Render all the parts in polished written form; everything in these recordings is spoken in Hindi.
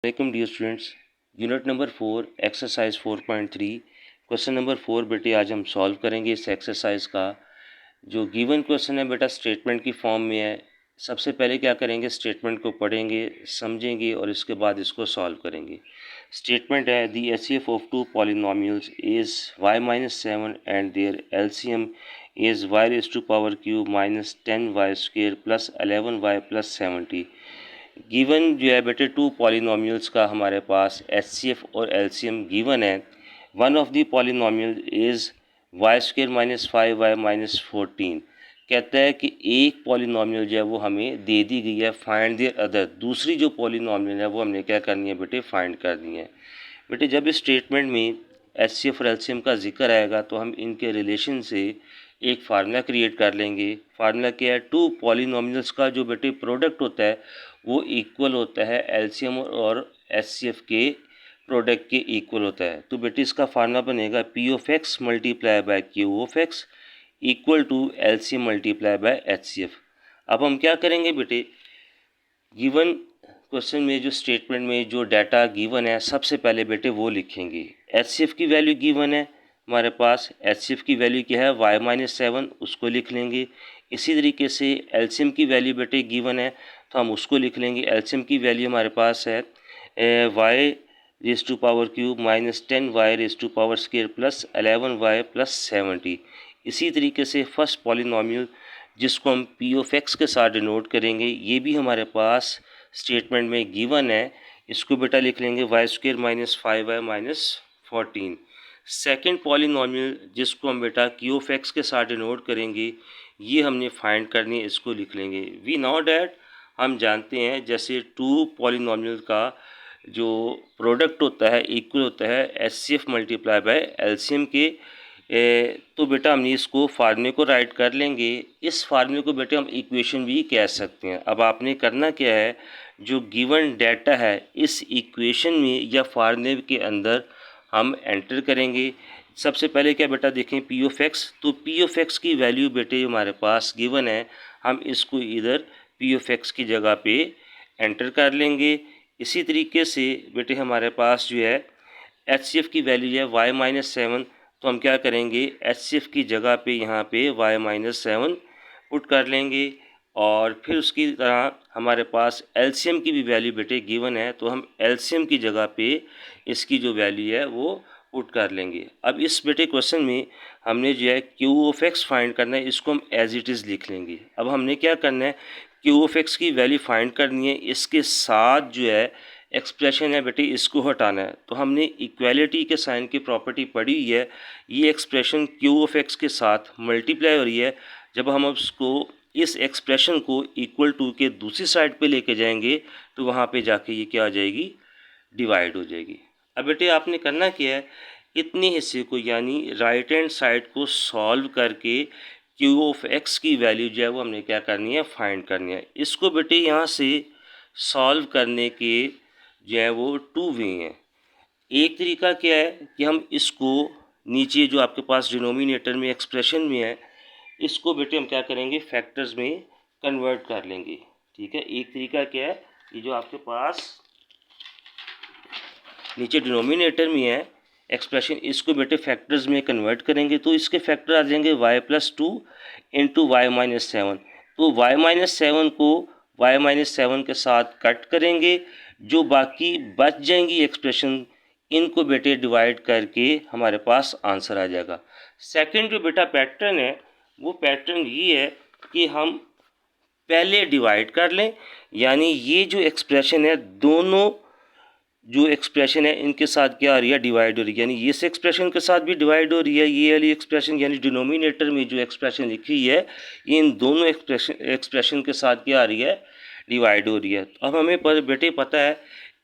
वालेकुम dear students. Unit number 4 exercise 4.3 question number 4 बेटे आज हम सॉल्व करेंगे इस एक्सरसाइज का। जो गिवन क्वेश्चन है बेटा स्टेटमेंट की फॉर्म में है। सबसे पहले क्या करेंगे, स्टेटमेंट को पढ़ेंगे, समझेंगे और इसके बाद इसको सॉल्व करेंगे। स्टेटमेंट है the HCF of two polynomials is y-7 and their LCM is y⁻³ minus 10y² plus 11y plus 70। Given जो है बेटे टू पॉलिनोमियल्स का हमारे पास एचसीएफ और एलसीएम गिवन है। One of the polynomial is y² minus 5y minus 14। कहता है कि एक पॉलिनोमियल जो है वो हमें दे दी गई है, फाइंड द अदर। दूसरी जो पॉलिनोमियल है वो हमने क्या करनी है बेटे, फाइंड करनी है। बेटे जब इस स्टेटमेंट में एचसीएफ और एलसीएम का जिक्र आएगा तो हम इनके रिलेशन से एक फार्मूला क्रिएट कर लेंगे। फार्मूला क्या है, टू पॉलिनोमियल्स का जो बेटे प्रोडक्ट होता है वो इक्वल होता है एलसीएम और एचसीएफ के प्रोडक्ट के इक्वल होता है। तो बेटे इसका फार्मूला बनेगा p of x multiply by q of x equal to LCM multiply by HCF. अब हम क्या करेंगे बेटे, गिवन क्वेश्चन में जो स्टेटमेंट में जो डाटा गिवन है सबसे पहले बेटे वो लिखेंगे। एचसीएफ की वैल्यू गिवन है हमारे पास, एचसीएफ की वैल्यू क्या है y-7, उसको लिख लेंगे। इसी तरीके से एलसीएम की वैल्यू बेटे गिवन है तो हम उसको लिख लेंगे। एलसीएम की वैल्यू हमारे पास है y⁻³ minus 10y² plus 11y plus 70। इसी तरीके से फर्स्ट पॉलिनोमियल जिसको हम पी ऑफ एक्स के साथ डिनोट करेंगे, ये भी हमारे पास स्टेटमेंट में गिवन है। इसको बेटा लिख लेंगे y² minus 5y minus 14। Second polynomial जिसको हम बेटा क्यू ऑफ एक्स के साथ डिनोट करेंगे, ये हमने फाइंड करनी है, इसको लिख लेंगे। वी नो डैट, हम जानते हैं जैसे टू पॉलिनोमियल का जो प्रोडक्ट होता है इक्वल होता है एचसीएफ मल्टीप्लाई बाय एलसीएम के। तो बेटा हमने इसको फार्मूले को राइट कर लेंगे। इस फार्मूले को बेटे हम इक्वेशन भी कह सकते हैं। अब आपने करना क्या है, जो गिवन डाटा है इस इक्वेशन में या फार्मूले के अंदर हम एंटर करेंगे। सबसे पहले क्या बेटा देखें पी ऑफ एक्स, तो पी ऑफ एक्स की वैल्यू बेटे हमारे पास गिवन है, हम इसको इधर पी ऑफ एक्स की जगह पे एंटर कर लेंगे। इसी तरीके से बेटे हमारे पास जो है एचसीएफ की वैल्यू है y-7, तो हम क्या करेंगे एचसीएफ की जगह पे यहाँ पे y-7 पुट कर लेंगे। और फिर उसकी तरह हमारे पास एलसीएम की भी वैल्यू बेटे गिवन है, तो हम एलसीएम की जगह पे इसकी जो वैल्यू है वो पुट कर लेंगे। अब इस बेटे क्वेश्चन में हमने जो है क्यू ऑफ एक्स फाइंड करना है, इसको हम एज इट इज़ लिख लेंगे। अब हमने क्या करना है, क्यू ऑफ एक्स की वैल्यू फाइंड करनी है, इसके साथ जो है एक्सप्रेशन है बेटे इसको हटाना है। तो हमने इक्वालिटी के साइन की प्रॉपर्टी पढ़ी हुई है, ये एक्सप्रेशन क्यू ऑफ एक्स के साथ मल्टीप्लाई हो रही है। जब हम उसको इस एक्सप्रेशन को इक्वल टू के दूसरी साइड पे लेके जाएंगे तो वहाँ पे जाके ये क्या आ जाएगी, डिवाइड हो जाएगी। अब बेटे आपने करना क्या है, इतने हिस्से को यानी राइट हैंड साइड को सॉल्व करके क्यू ऑफ एक्स की वैल्यू जो है वो हमने क्या करनी है, फाइंड करनी है। इसको बेटे यहाँ से सॉल्व करने के जो है वो टू वे हैं। एक तरीका क्या है कि हम इसको नीचे जो आपके पास डिनोमिनेटर में एक्सप्रेशन में है, इसको बेटे हम क्या करेंगे फैक्टर्स में कन्वर्ट कर लेंगे। ठीक है, एक तरीका क्या है, ये जो आपके पास नीचे डिनोमिनेटर में है एक्सप्रेशन, इसको बेटे फैक्टर्स में कन्वर्ट करेंगे तो इसके फैक्टर आ जाएंगे y+2 इंटू y-7। तो y-7 को y-7 के साथ कट करेंगे, जो बाकी बच जाएंगी एक्सप्रेशन इनको बेटे डिवाइड करके हमारे पास आंसर आ जाएगा। सेकंड जो बेटा पैटर्न है वो पैटर्न ये है कि हम पहले डिवाइड कर लें, यानी ये जो एक्सप्रेशन है दोनों जो एक्सप्रेशन है इनके साथ क्या आ रही है, डिवाइड हो रही है। यानी इस एक्सप्रेशन के साथ भी डिवाइड हो रही है, ये वाली एक्सप्रेशन यानी डिनोमिनेटर में जो एक्सप्रेशन लिखी है ये इन दोनों एक्सप्रेशन के साथ क्या आ रही है, डिवाइड हो रही है। अब हमें बेटे पता है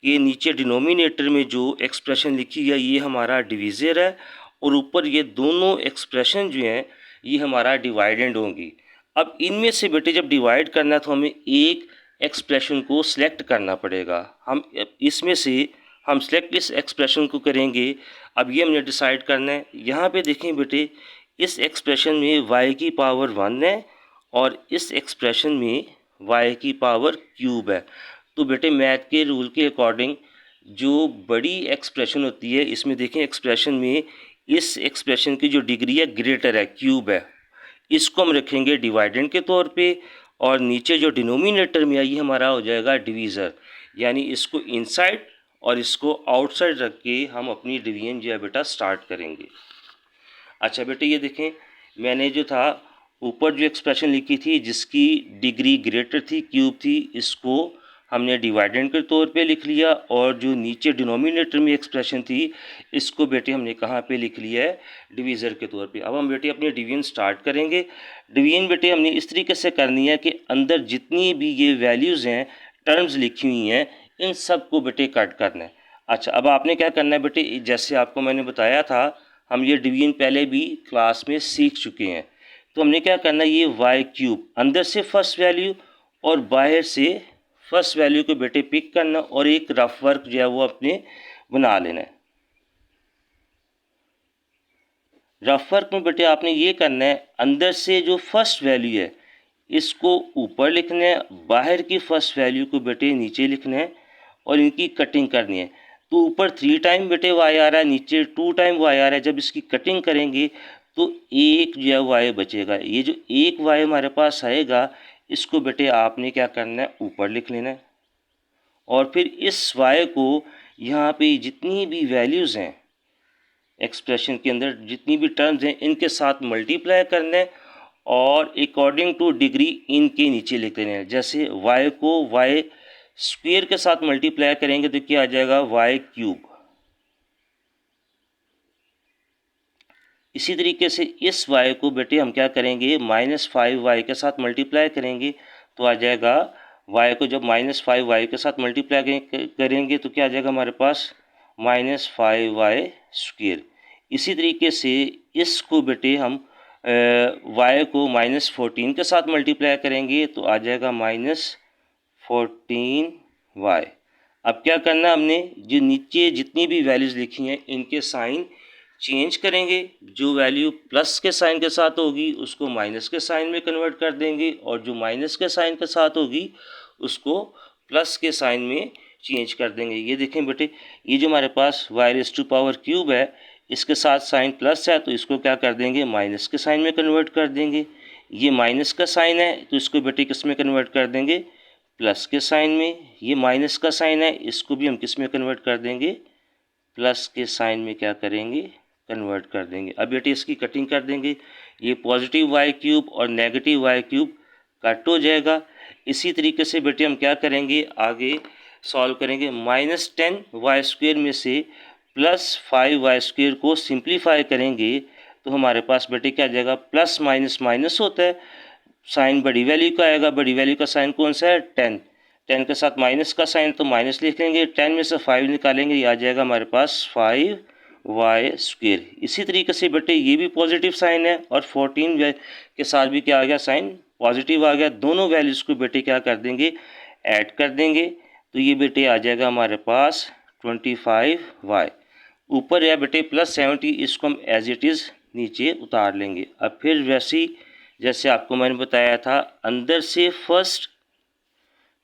कि नीचे डिनोमिनेटर में जो एक्सप्रेशन लिखी है ये हमारा डिविज़र है और ऊपर ये दोनों एक्सप्रेशन जो हैं ये हमारा डिवाइडेंड होंगी। अब इनमें से बेटे जब डिवाइड करना है तो हमें एक एक्सप्रेशन को सिलेक्ट करना पड़ेगा। हम इसमें से हम सिलेक्ट इस एक्सप्रेशन को करेंगे। अब ये हमने डिसाइड करना है। यहाँ पे देखें बेटे इस एक्सप्रेशन में y की पावर 1 है और इस एक्सप्रेशन में y की पावर क्यूब है। तो बेटे मैथ के रूल के अकॉर्डिंग जो बड़ी एक्सप्रेशन होती है, इसमें देखें एक्सप्रेशन में इस एक्सप्रेशन की जो डिग्री है ग्रेटर है, क्यूब है, इसको हम रखेंगे डिवाइडेंड के तौर पे, और नीचे जो डिनोमिनेटर में है ये हमारा हो जाएगा डिवीज़र। यानी इसको इनसाइड और इसको आउटसाइड रख के हम अपनी डिवीजन जो है बेटा स्टार्ट करेंगे। अच्छा बेटे ये देखें, मैंने जो था ऊपर जो एक्सप्रेशन लिखी थी जिसकी डिग्री ग्रेटर थी, क्यूब थी, इसको हमने डिवाइडेंड के तौर पे लिख लिया, और जो नीचे डिनोमिनेटर में एक्सप्रेशन थी इसको बेटे हमने कहाँ पे लिख लिया है, डिवीज़र के तौर पे। अब हम बेटे अपनी डिवीजन स्टार्ट करेंगे। डिवीजन बेटे हमने इस तरीके से करनी है कि अंदर जितनी भी ये वैल्यूज़ हैं, टर्म्स लिखी हुई हैं, इन सब को बेटे कट करना है। अच्छा अब आपने क्या करना है बेटे, जैसे आपको मैंने बताया था, हम ये डिवीजन पहले भी क्लास में सीख चुके हैं। तो हमने क्या करना है, ये वाई क्यूब अंदर से फर्स्ट वैल्यू और बाहर से फर्स्ट वैल्यू को बेटे पिक करना, और एक रफ वर्क जो है वो अपने बना लेना है। रफ वर्क में बेटे आपने ये करना है, अंदर से जो फर्स्ट वैल्यू है इसको ऊपर लिखना है, बाहर की फर्स्ट वैल्यू को बेटे नीचे लिखना है, और इनकी कटिंग करनी है। तो ऊपर 3 टाइम बेटे वाई आ रहा है, नीचे 2 टाइम वाई आ रहा है। जब इसकी कटिंग करेंगे तो एक जो है वाई बचेगा। ये जो एक वाई हमारे पास आएगा इसको बेटे आपने क्या करना है, ऊपर लिख लेना है, और फिर इस वाई को यहाँ पे जितनी भी वैल्यूज़ हैं एक्सप्रेशन के अंदर, जितनी भी टर्म्स हैं, इनके साथ मल्टीप्लाई करना है, और अकॉर्डिंग टू डिग्री इनके नीचे लिख देना है। जैसे वाई को वाई स्क्वायर के साथ मल्टीप्लाई करेंगे तो क्या आ जाएगा, वाई क्यूब। इसी तरीके से इस y को बेटे हम क्या करेंगे, -5y के साथ मल्टीप्लाई करेंगे तो आ जाएगा, y को जब -5y के साथ मल्टीप्लाई करेंगे तो क्या आ जाएगा हमारे पास, -5y²। इसी तरीके से इसको बेटे हम y को -14 के साथ मल्टीप्लाई करेंगे तो आ जाएगा -14y। अब क्या करना, हमने जो नीचे जितनी भी वैल्यूज़ लिखी हैं इनके साइन चेंज करेंगे। जो वैल्यू प्लस के साइन के साथ होगी उसको माइनस के साइन में कन्वर्ट कर देंगे, और जो माइनस के साइन के साथ होगी उसको प्लस के साइन में चेंज कर देंगे। ये देखें बेटे, ये जो हमारे पास y⁻³ है, इसके साथ साइन प्लस है तो इसको क्या कर देंगे, माइनस के साइन में कन्वर्ट कर देंगे। ये माइनस का साइन है तो इसको बेटे किस में कन्वर्ट कर देंगे, प्लस के साइन में। ये माइनस का साइन है, इसको भी हम किस में कन्वर्ट कर देंगे, प्लस के साइन में क्या करेंगे, कन्वर्ट कर देंगे। अब बेटे इसकी कटिंग कर देंगे, ये +y³ और -y³ कट हो जाएगा। इसी तरीके से बेटे हम क्या करेंगे, आगे सॉल्व करेंगे। -10y² में से +5y² को सिंप्लीफाई करेंगे तो हमारे पास बेटे क्या आ जाएगा, प्लस माइनस माइनस होता है, साइन बड़ी वैल्यू का आएगा। बड़ी वैल्यू का साइन कौन सा है, 10। 10 के साथ माइनस का साइन तो माइनस लिख लेंगे, 10 में से 5 निकालेंगे, ये आ जाएगा हमारे पास 5y²। इसी तरीके से बेटे ये भी पॉजिटिव साइन है, और 14 के साथ भी क्या आ गया, साइन पॉजिटिव आ गया। दोनों वैल्यूज़ को बेटे क्या कर देंगे, ऐड कर देंगे, तो ये बेटे आ जाएगा हमारे पास 25y। ऊपर है बेटे +70, इसको हम एज इट इज़ नीचे उतार लेंगे। अब फिर वैसे ही जैसे आपको मैंने बताया था, अंदर से फर्स्ट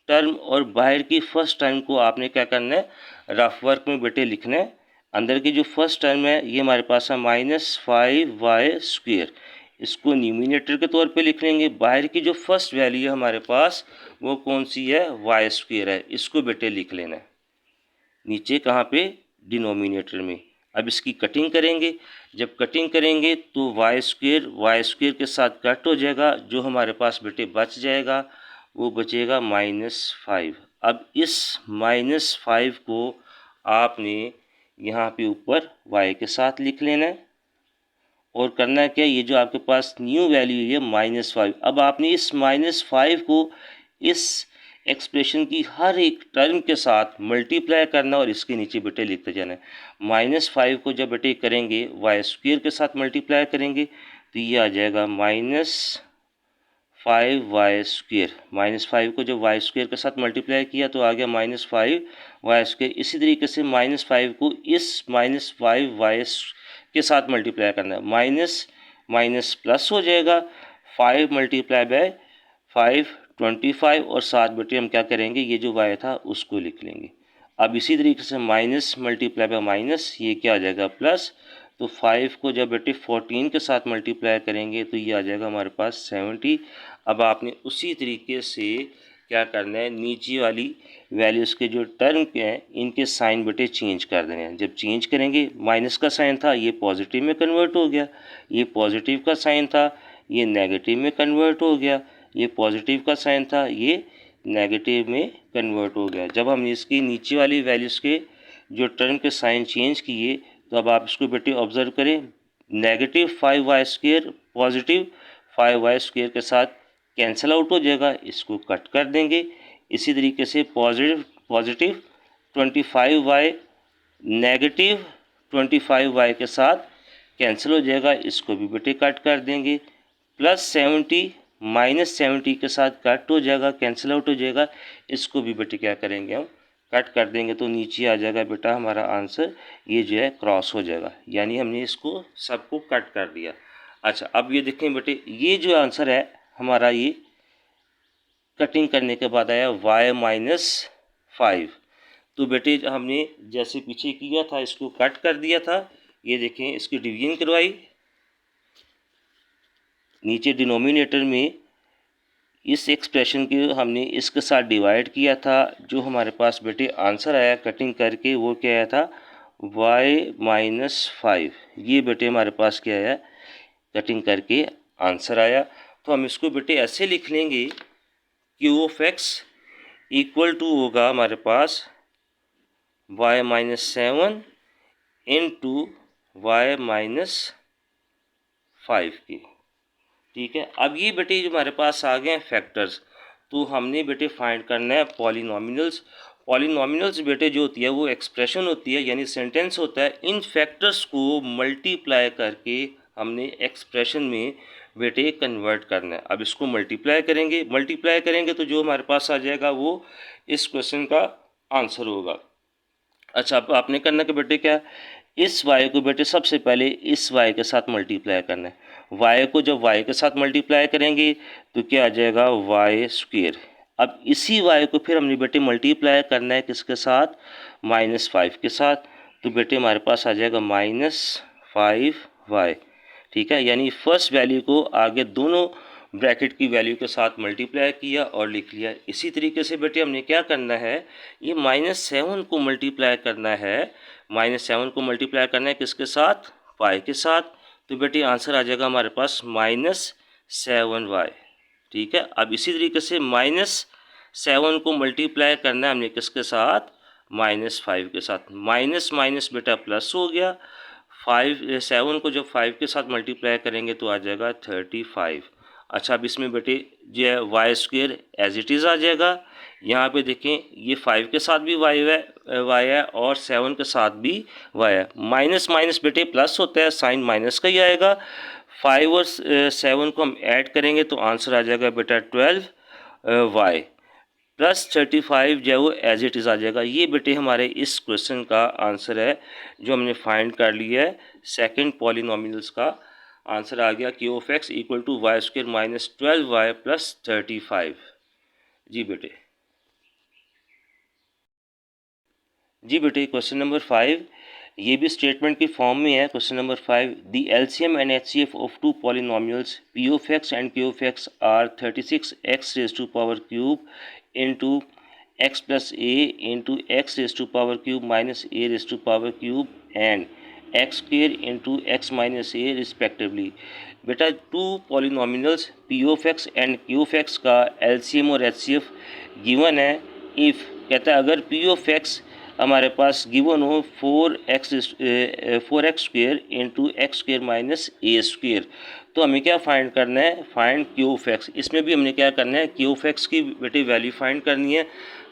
टर्म और बाहर की फर्स्ट टर्म को आपने क्या करना है, रफ वर्क में बेटे लिखना है। अंदर की जो फर्स्ट टर्म है ये हमारे पास है -5y², इसको न्यूमिनेटर के तौर पे लिख लेंगे। बाहर की जो फर्स्ट वैल्यू है हमारे पास वो कौन सी है, y² है, इसको बेटे लिख लेना है नीचे कहाँ पे, डिनोमिनेटर में। अब इसकी कटिंग करेंगे, जब कटिंग करेंगे तो y² के साथ कट हो जाएगा, जो हमारे पास बेटे बच जाएगा वो बचेगा -5। अब इस -5 को आपने यहाँ पे ऊपर y के साथ लिख लेना है, और करना क्या, ये जो आपके पास न्यू वैल्यू है -5। अब आपने इस -5 को इस एक्सप्रेशन की हर एक टर्म के साथ मल्टीप्लाई करना और इसके नीचे बेटे लिखते जाना है। -5 को जब बेटे करेंगे y² के साथ मल्टीप्लाई करेंगे तो ये आ जाएगा -5y²। -5 को जब y² के साथ मल्टीप्लाई किया तो आ गया -5y²। इसी तरीके से -5 को इस -5y के साथ मल्टीप्लाई करना है, माइनस माइनस प्लस हो जाएगा, 5 × 5 25, और साथ बेटे हम क्या करेंगे, ये जो y था उसको लिख लेंगे। अब इसी तरीके से माइनस मल्टीप्लाई बाय माइनस, ये क्या आ जाएगा प्लस। तो 5 को जब बेटे 14 के साथ मल्टीप्लाई करेंगे तो ये आ जाएगा हमारे पास 70। अब आपने उसी तरीके से क्या करना है, नीचे वाली वैल्यूज़ के जो टर्म के हैं इनके साइन बेटे चेंज कर देने हैं। जब चेंज करेंगे, माइनस का साइन था ये पॉजिटिव में कन्वर्ट हो गया, ये पॉजिटिव का साइन था ये नेगेटिव में कन्वर्ट हो गया, ये पॉजिटिव का साइन था ये नेगेटिव में कन्वर्ट हो गया। जब हमने इसकी नीचे वाली वैल्यूज़ के जो टर्म के साइन चेंज किए तो अब आप इसको बेटे ऑब्जर्व करें, नेगेटिव 5y² पॉजिटिव 5y² के साथ कैंसिल आउट हो जाएगा, इसको कट कर देंगे। इसी तरीके से पॉजिटिव 25y नेगेटिव 25y के साथ कैंसिल हो जाएगा, इसको भी बेटे कट कर देंगे। प्लस 70 माइनस 70 के साथ कट हो जाएगा, कैंसिल आउट हो जाएगा, इसको भी बेटे क्या करेंगे हम कट कर देंगे। तो नीचे आ जाएगा बेटा हमारा आंसर, ये जो है क्रॉस हो जाएगा, यानी हमने इसको सबको कट कर दिया। अच्छा अब ये देखें बेटे, ये जो आंसर है हमारा ये कटिंग करने के बाद आया y-5। तो बेटे हमने जैसे पीछे किया था इसको कट कर दिया था, ये देखें इसकी डिवीजन करवाई, नीचे डिनोमिनेटर में इस एक्सप्रेशन के हमने इसके साथ डिवाइड किया था। जो हमारे पास बेटे आंसर आया कटिंग करके वो क्या आया था y-5। ये बेटे हमारे पास क्या आया कटिंग करके आंसर आया। तो हम इसको बेटे ऐसे लिख लेंगे q(x) इक्वल टू होगा हमारे पास y-7 इंटू y-5 की। ठीक है, अब ये बेटे जो हमारे पास आ गए हैं फैक्टर्स, तो हमने बेटे फाइंड करना है पॉलिनॉमिनल्स। पॉलिनॉमिनल्स बेटे जो होती है वो एक्सप्रेशन होती है, यानी सेंटेंस होता है। इन फैक्टर्स को मल्टीप्लाई करके हमने एक्सप्रेशन में बेटे कन्वर्ट करना है। अब इसको मल्टीप्लाई करेंगे तो जो हमारे पास आ जाएगा वो इस क्वेश्चन का आंसर होगा। अच्छा अब आपने करना कि बेटे क्या, इस y को बेटे सबसे पहले इस y के साथ मल्टीप्लाई करना है। y को जब y के साथ मल्टीप्लाई करेंगे तो क्या आ जाएगा y²। अब इसी y को फिर हमने बेटे मल्टीप्लाई करना है किसके साथ, -5 के साथ। तो बेटे हमारे पास आ जाएगा -5y। ठीक है, यानी फर्स्ट वैल्यू को आगे दोनों ब्रैकेट की वैल्यू के साथ मल्टीप्लाई किया और लिख लिया। इसी तरीके से बेटे हमने क्या करना है, ये -7 को मल्टीप्लाई करना है, -7 को मल्टीप्लाई करना है किसके साथ, पाई के साथ। तो बेटे आंसर आ जाएगा हमारे पास -7y। ठीक है, अब इसी तरीके से -7 को मल्टीप्लाई करना है हमने किसके साथ, -5 के साथ। माइनस माइनस बेटा प्लस हो गया, 7 को जब 5 के साथ मल्टीप्लाई करेंगे तो आ जाएगा 35। अच्छा अब इसमें बेटे जो है y² एज इट इज़ आ जाएगा। यहाँ पे देखें ये 5 के साथ भी y है और 7 के साथ भी y है। माइनस माइनस बेटे प्लस होता है, साइन माइनस का ही आएगा। 5 और 7 को हम ऐड करेंगे तो आंसर आ जाएगा बेटा 12y प्लस 35 जो है वो एज इट इज़ आ जाएगा। ये बेटे हमारे इस क्वेश्चन का आंसर है जो हमने फाइंड कर लिया है। सेकंड पॉलिनॉमिनल्स का आंसर आ गया q(x) equal to y² minus 12y plus 35। जी बेटे क्वेश्चन नंबर 5 ये भी स्टेटमेंट की फॉर्म में है। Question number 5, the LCM and HCF of two polynomials p(x) and q(x) are 36x³ into x plus a into x³ minus a³ and x² into x minus a respectively. बेटा two polynomials p(x) and q(x) का एलसीएम और एचसीएफ गिवन है। इफ़ कहता है अगर p(x) हमारे पास गिवन हो 4x² into x² minus a², तो हमें क्या फाइंड करना है, फाइंड q(x). इसमें भी हमने क्या करना है, q(x) की बेटे वैल्यू फाइंड करनी है।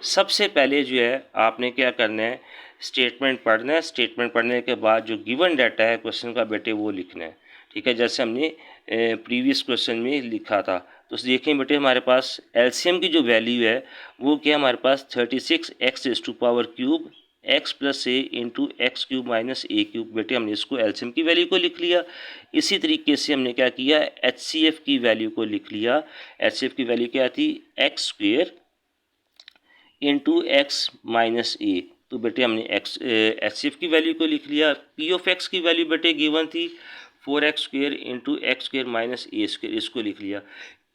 सबसे पहले जो है आपने क्या करना है, स्टेटमेंट पढ़ना है। स्टेटमेंट पढ़ने के बाद जो गिवन डाटा है क्वेश्चन का बेटे वो लिखना है। ठीक है, जैसे हमने प्रीवियस क्वेश्चन में लिखा था। तो देखें बेटे हमारे पास एलसीएम की जो वैल्यू है वो क्या हमारे पास 36x³ x plus a into x³ minus a³। बेटे हमने इसको एलसीएम की वैल्यू को लिख लिया। इसी तरीके से हमने क्या किया, एचसीएफ की वैल्यू को लिख लिया। एचसीएफ की वैल्यू क्या थी, x² into x minus a। तो बेटे हमने HCF की वैल्यू को लिख लिया। P ऑफ एक्स की वैल्यू बेटे गिवन थी 4x² into x² minus a², इसको लिख लिया।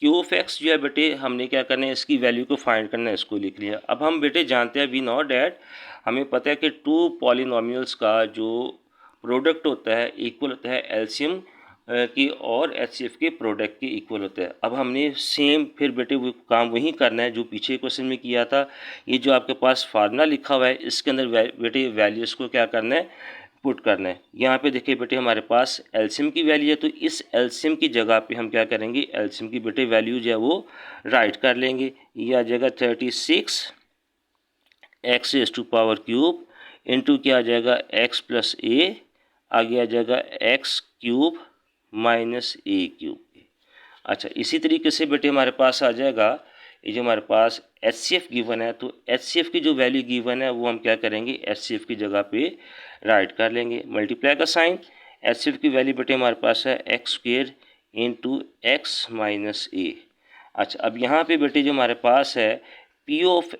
Q ऑफ एक्स जो है बेटे हमने क्या करना है, इसकी वैल्यू को फाइंड करना है, इसको लिख लिया। अब हम बेटे जानते हैं वी नो डैट, हमें पता है कि टू पॉलिनोमियल्स का जो प्रोडक्ट होता है इक्वल होता है एलसीएम की और HCF के प्रोडक्ट के इक्वल होता है। अब हमने सेम फिर बेटे वो काम वही करना है जो पीछे क्वेश्चन में किया था। ये जो आपके पास फार्मूला लिखा हुआ है इसके अंदर बेटे वैल्यूज़ को क्या करना है, पुट करना है। यहाँ पे देखिए बेटे हमारे पास एलसीएम की वैल्यू है, तो इस एलसीएम की जगह पे हम क्या करेंगे, एलसीएम की बेटे वैल्यू जो है वो राइट कर लेंगे। ये आ जाएगा 36 x³ इंटू क्या आ जाएगा x प्लस a, आगे आ जाएगा x³ माइनस a³। अच्छा, इसी तरीके से बेटे हमारे पास आ जाएगा ये जो हमारे पास HCF गिवन है, तो HCF की जो वैल्यू गिवन है वो हम क्या करेंगे, HCF की जगह पे राइट कर लेंगे। मल्टीप्लाई का साइन, HCF की वैल्यू बेटे हमारे पास है x² into x minus a। अच्छा, अब यहाँ पे बेटे जो हमारे पास है P ऑफ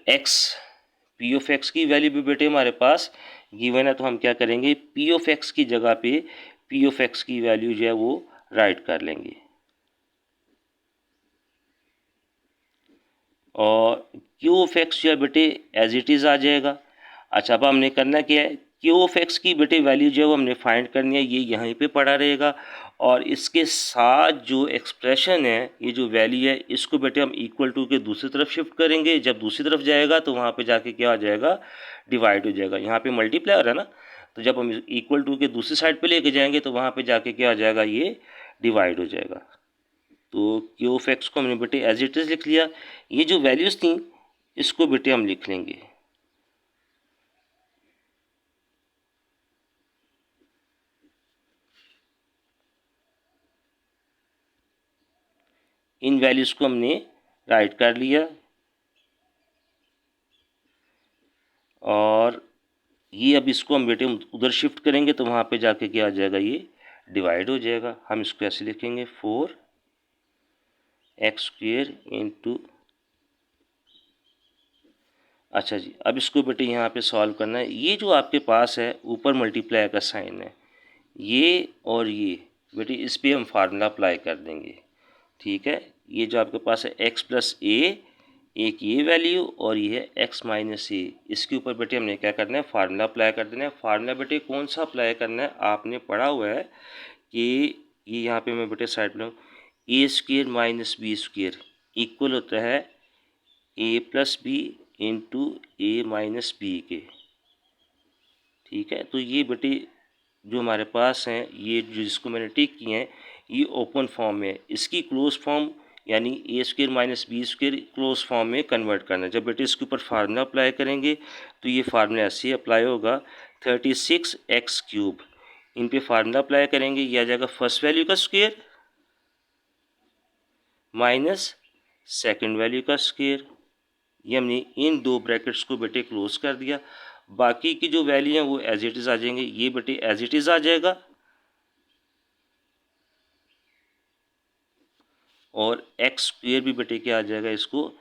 एक्स की वैल्यू भी बेटे हमारे पास गिवन है, तो हम क्या करेंगे P ऑफ एक्स की जगह पे P ऑफ एक्स की वैल्यू जो है वो राइट कर लेंगे और Q ऑफ एक्स जो है बेटे एज इट इज़ आ जाएगा। अच्छा, अब हमने करना क्या है, Q ऑफ एक्स की बेटे वैल्यू जो है वो हमने फाइंड करनी है, ये यहीं पे पड़ा रहेगा और इसके साथ जो एक्सप्रेशन है, ये जो वैल्यू है इसको बेटे हम इक्वल टू के दूसरी तरफ शिफ्ट करेंगे। जब दूसरी तरफ जाएगा तो वहाँ पे जाके क्या आ जाएगा, डिवाइड हो जाएगा। यहाँ पे मल्टीप्लाई हो रहा है ना, तो जब हम इक्वल टू के दूसरी साइड पे लेके जाएंगे तो वहाँ पे जाके क्या आ जाएगा, ये डिवाइड हो जाएगा। तो Q ऑफ एक्स को हमने बेटे एज इट इज़ लिख लिया। ये जो वैल्यूज़ थी इसको बेटे हम लिख लेंगे। इन वैल्यूज़ को हमने राइट कर लिया और ये अब इसको हम बेटे उधर शिफ्ट करेंगे तो वहाँ पे जाके क्या आ जाएगा, ये डिवाइड हो जाएगा। हम इसको ऐसे लिखेंगे 4x² इंटू, अच्छा जी, अब इसको बेटे यहाँ पे सॉल्व करना है। ये जो आपके पास है ऊपर मल्टीप्लाई का साइन है, ये और ये बेटे इस पर हम फार्मूला अप्लाई कर देंगे। ठीक है, ये जो आपके पास है x प्लस a, एक ये वैल्यू और ये है x माइनस a, इसके ऊपर बेटे हमने क्या करना है, फार्मूला अप्लाई कर देना है। फार्मूला बेटे कौन सा अप्लाई करना है, आपने पढ़ा हुआ है कि ये यहाँ पे मैं बेटे साइड में a² माइनस b² इक्वल होता है a plus b into a minus b के। ठीक है, तो ये बेटे जो हमारे पास हैं, ये जिसको मैंने टिक किए हैं ये ओपन फॉर्म में, इसकी क्लोज फॉर्म यानी a² minus b² close form में कन्वर्ट करना है। जब बेटे इसके ऊपर फार्मूला अप्लाई करेंगे तो ये फार्मूला ऐसे अप्लाई होगा 36x³ इन पे फार्मूला अप्लाई करेंगे, ये आ जाएगा फर्स्ट वैल्यू का स्क्वायर माइनस सेकंड वैल्यू का स्क्वायर। ये हमने इन दो ब्रैकेट्स को बेटे क्लोज कर दिया। बाकी की जो वैल्यू है वो एज इट इज़ आ जाएंगे, ये बेटे एज इट इज़ आ जाएगा और x² भी बेटे क्या आ जाएगा, इसको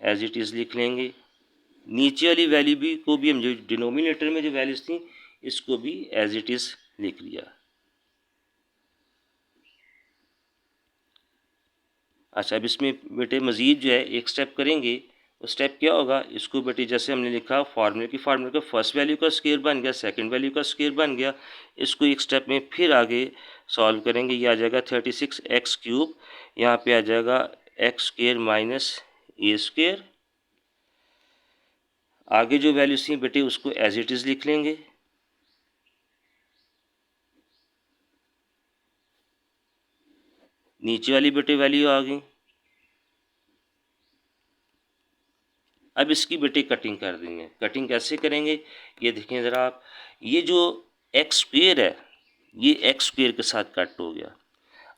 एज इट इज़ लिख लेंगे। नीचे वाली वैल्यू भी को भी हम जो डिनोमिनेटर में जो वैल्यूज़ थी इसको भी एज इट इज़ लिख लिया। अच्छा, अब इसमें बेटे मज़ीद जो है एक स्टेप करेंगे, वो स्टेप क्या होगा, इसको बेटे जैसे हमने लिखा फार्मूले का फर्स्ट वैल्यू का स्क्वायर बन गया, सेकंड वैल्यू का स्क्वायर बन गया, इसको एक स्टेप में फिर आगे सॉल्व करेंगे। ये आ जाएगा 36x³, यहाँ पे आ जाएगा x² माइनस a²। आगे जो वैल्यूज थी बेटे उसको एज इट इज़ लिख लेंगे। नीचे वाली बेटे वैल्यू आ गई। अब इसकी बेटे कटिंग कर देंगे। कटिंग कैसे करेंगे, ये देखें ज़रा आप, ये जो x² है ये x² के साथ कट हो गया।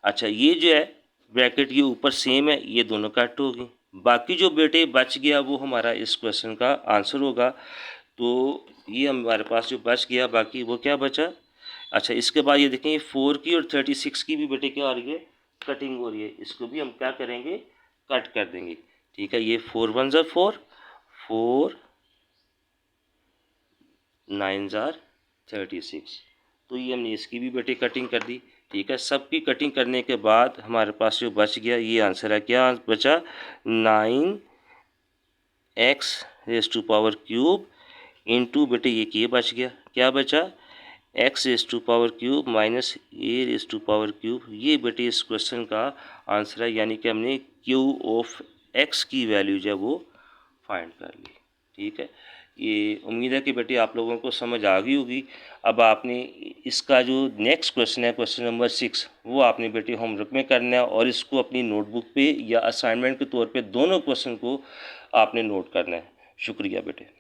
अच्छा, ये जो है ब्रैकेट ये ऊपर सेम है, ये दोनों कट हो गई। बाकी जो बेटे बच गया वो हमारा इस क्वेश्चन का आंसर होगा। तो ये हमारे पास जो बच गया बाकी वो क्या बचा। अच्छा, इसके बाद ये देखें 4 की और 36 की भी बेटे क्या हो रही है, कटिंग हो रही है। इसको भी हम क्या करेंगे, कट कर देंगे। ठीक है, ये 4 1 ज़ा 4, 4 9 ज़ार 36। तो ये हमने इसकी भी बेटे कटिंग कर दी। ठीक है, सबकी कटिंग करने के बाद हमारे पास जो बच गया ये आंसर है। क्या बचा? 9x raise to power cube into बेटे ये बच गया। क्या बचा? x raise to power cube minus a raise to power cube. ये बेटे इस क्वेश्चन का आंसर है, यानी कि हमने q ऑफ x की वैल्यू जो है वो फाइंड कर ली। ठीक है, ये उम्मीद है कि बेटे आप लोगों को समझ आ गई होगी। अब आपने इसका जो नेक्स्ट क्वेश्चन है, क्वेश्चन नंबर 6, वो आपने बेटे होमवर्क में करना है और इसको अपनी नोटबुक पे या असाइनमेंट के तौर पे दोनों क्वेश्चन को आपने नोट करना है। शुक्रिया बेटे।